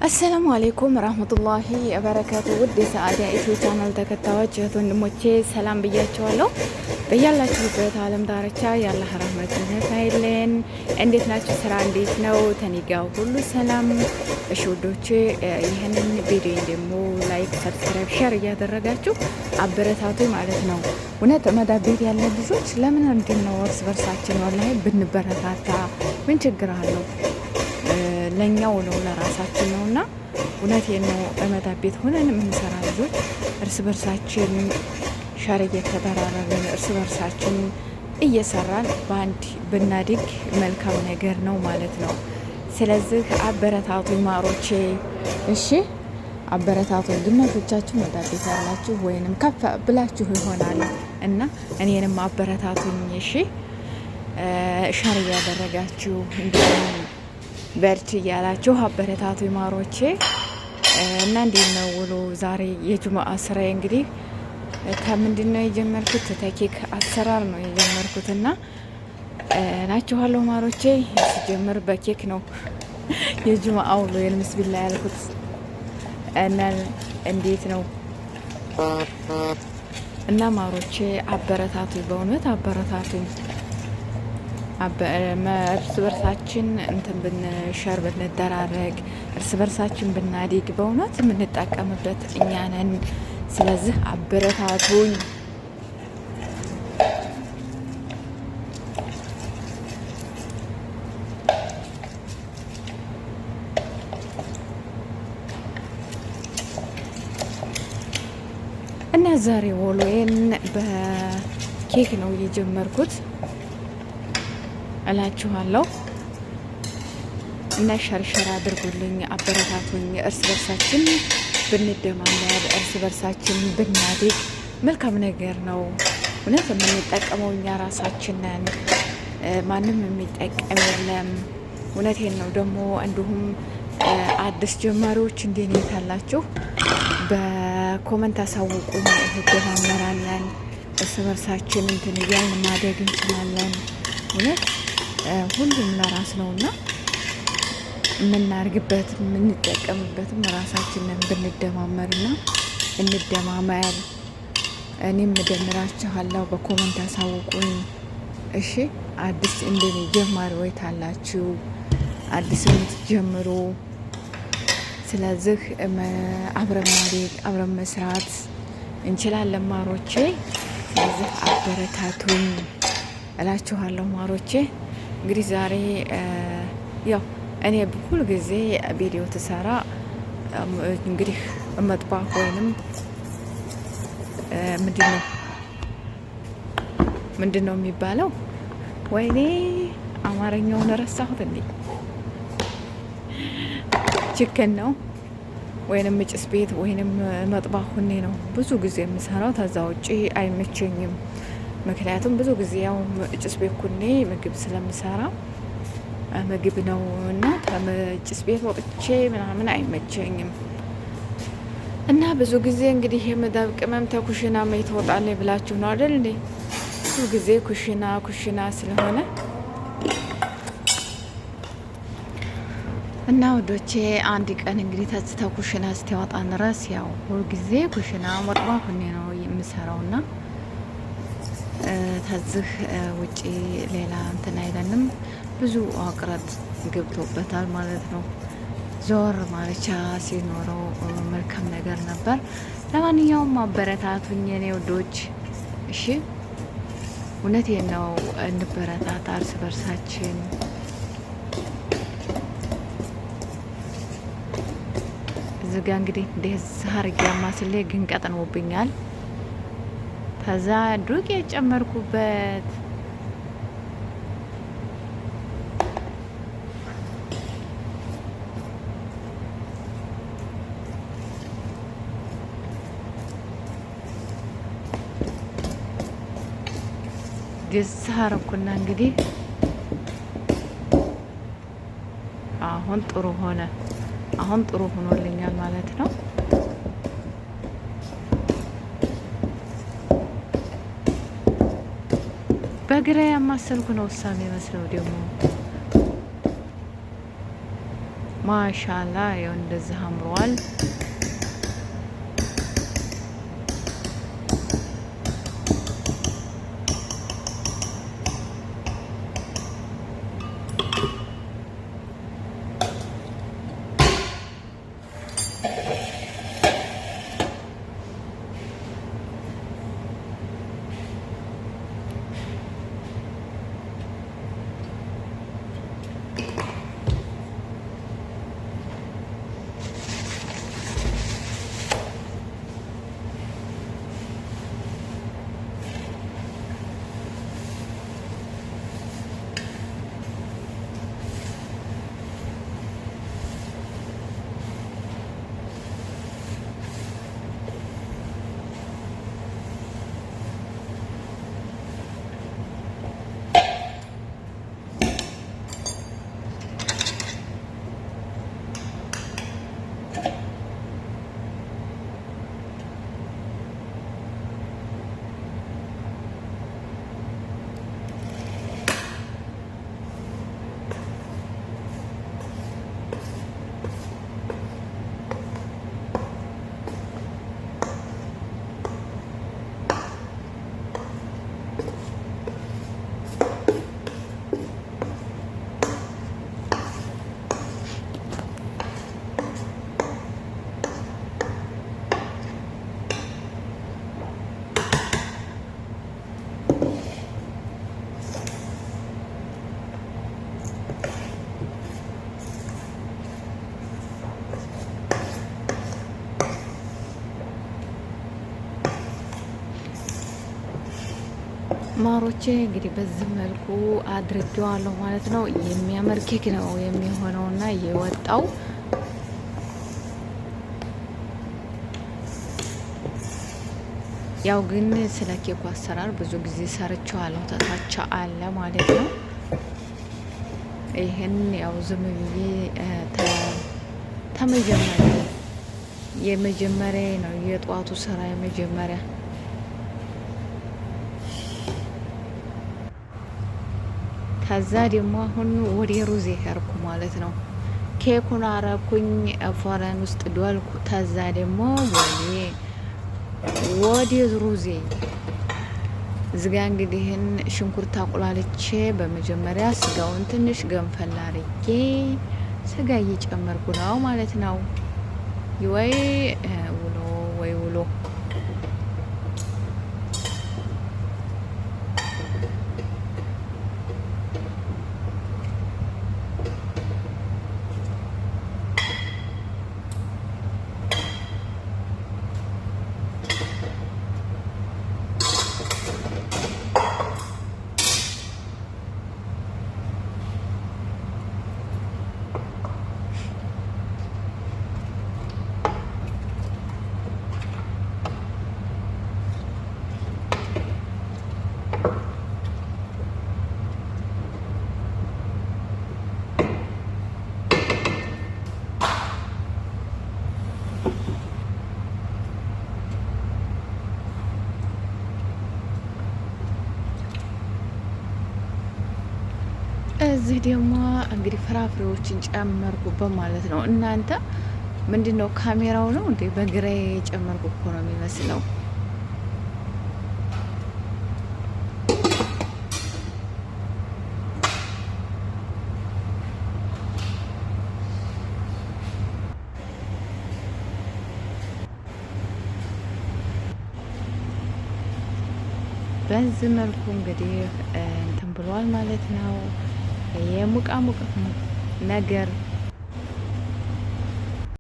አሰላሙ አሌይኩም ረህመቱላሂ ወበረካቱ። ውድ የሰአዳ ኢትዮ ቻናል ተከታዮች እህት ወንድሞቼ ሰላም ብያቸዋለሁ። በያላችሁበት ዓለም ዳርቻ የአላህ ረህመትነት አይለን። እንዴት ናችሁ? ስራ እንዴት ነው? ተኒጋው ሁሉ ሰላም። እሺ ውዶቼ ይህንን ቪዲዮ ደግሞ ላይክ፣ ሰብስክራይብ፣ ሸር እያደረጋችሁ አበረታቱ ማለት ነው። እውነት መዳብ ቤት ያለ ልጆች ለምን እንዲህ ነው እርስ በርሳችን ወላሂ ብንበረታታ ምን ችግር አለው? ለኛው ነው ለራሳችን ነውና እውነቴን ነው። በመዳብ ቤት ሆነን የምንሰራ ልጆች እርስ በርሳችን ሸር እየተደራረብን እርስ በርሳችን እየሰራን በአንድ ብናድግ መልካም ነገር ነው ማለት ነው። ስለዚህ አበረታቱ ማሮቼ፣ እሺ አበረታቱ። ግነቶቻችሁ መዳብ ቤት ያላችሁ ወይንም ከፍ ብላችሁ ይሆናል እና እኔንም አበረታቱኝ። እሺ ሸር እያደረጋችሁ እንዲሁም በርቺ እያላችሁ አበረታቱ ማሮቼ። እና እንዴት ነው ውሎ? ዛሬ የጁማአ ስራዬ እንግዲህ ከምንድን ነው የጀመርኩት? ተኬክ አሰራር ነው የጀመርኩት እና ናችኋለሁ ማሮቼ። ሲጀምር በኬክ ነው የጁማአ ውሎ የልምስቢላ ያልኩት እና እንዴት ነው እና ማሮቼ አበረታቱ፣ በእውነት አበረታቱኝ። እርስ በርሳችን እንትን ብንሸር ብንደራረግ እርስ በርሳችን ብናዲግ በእውነት የምንጠቀምበት እኛ ነን። ስለዚህ አበረታቱኝ። እና ዛሬ ውሎዬን በኬክ ነው የጀመርኩት እላችኋለሁ እና ሸርሸር አድርጉልኝ፣ አበረታቱኝ። እርስ በርሳችን ብንደማመር እርስ በርሳችን ብናድግ መልካም ነገር ነው። እውነት የምንጠቀመው እኛ ራሳችን ነን፣ ማንም የሚጠቀም የለም። እውነቴን ነው። ደግሞ እንዲሁም አዲስ ጀማሪዎች እንዴት ያላችሁ በኮመንት አሳውቁን። እንደማመራለን እርስ በርሳችን እንትን እያልን ማደግ እንችላለን። እውነት ሁሉም ለራስ ነውና የምናርግበት የምንጠቀምበትም ራሳችንን ብንደማመርና እንደማመር። እኔም እደምራችኋለሁ። በኮመንት አሳውቁኝ እሺ። አዲስ እንደኔ ጀማሪዎች አላችሁ አዲስ የምትጀምሩ፣ ስለዚህ አብረን ማደግ አብረን መስራት እንችላለን ማሮቼ። ስለዚህ አበረታቱኝ እላችኋለሁ ማሮቼ። እንግዲህ ዛሬ ያው እኔ ሁል ጊዜ ቪዲዮ ትሰራ እንግዲህ መጥባህ ወይንም ምንድን ነው የሚባለው? ወይኔ አማርኛውን ረሳሁት እንዴ። ችክን ነው ወይንም ጭስ ቤት ወይንም መጥባህ ሁኔ ነው ብዙ ጊዜ የምሰራው። ከዛ ውጪ አይመቸኝም። ምክንያቱም ብዙ ጊዜ ያው ጭስ ቤት ኩኔ ምግብ ስለምሰራ ምግብ ነው እና ጭስ ቤት ወጥቼ ምናምን አይመቸኝም። እና ብዙ ጊዜ እንግዲህ የመዳብ ቅመም ተኩሽና መይ ትወጣለች ብላችሁ ነው አይደል እንዴ? ብዙ ጊዜ ኩሽና ስለሆነ እና ወዶቼ አንድ ቀን እንግዲህ ተኩሽና ስትወጣ ድረስ ያው ሁል ጊዜ ኩሽና መጥባህ ሁኔ ነው የምሰራውና ተዝህ ውጪ ሌላ እንትን አይለንም። ብዙ አቅረት ገብቶበታል ማለት ነው። ዞር ማለቻ ሲኖረው መልካም ነገር ነበር። ለማንኛውም አበረታቱኝ የኔ ውዶች እሺ። እውነቴን ነው። እንበረታታ እርስ በርሳችን። እዚህ ጋ እንግዲህ እንደዚህ አርጌ ማስሌ ግን ቀጥኖብኛል። ከዛ ዱቄት ጨመርኩበት። እንደዚህ አረኩና እንግዲህ አሁን ጥሩ ሆነ። አሁን ጥሩ ሆኖልኛል ማለት ነው። በግራ ያማሰልኩ ነው እሳም የመስለው ደግሞ ማሻላ ያው እንደዚህ አምሯል። ማሮቼ እንግዲህ በዚህ መልኩ አድርጌዋለሁ ማለት ነው። የሚያምር ኬክ ነው የሚሆነውና የወጣው ያው ግን ስለ ኬኩ አሰራር ብዙ ጊዜ ሰርቼዋለሁ። ተታቻ አለ ማለት ነው። ይሄን ያው ዝም ብዬ የመጀመሪያ ነው የጧቱ ስራ የመጀመሪያ ከዛ ደግሞ አሁን ወደ ሩዝ ሄርኩ ማለት ነው። ኬኩን አረኩኝ ፎረን ውስጥ ዶልኩ። ከዛ ደግሞ ወደ ሩዜ እዚጋ እንግዲህን ሽንኩርት አቁላልቼ በመጀመሪያ ስጋውን ትንሽ ገንፈል አርጌ ስጋ እየጨመርኩ ነው ማለት ነው። ወይ ውሎ እዚህ ደግሞ እንግዲህ ፍራፍሬዎችን ጨመርኩበት ማለት ነው። እናንተ ምንድነው ካሜራው ነው እንዴ? በግራዬ የጨመርኩ እኮ ነው የሚመስለው። በዚህ መልኩ እንግዲህ እንትን ብሏል ማለት ነው። የሙቃ ነገር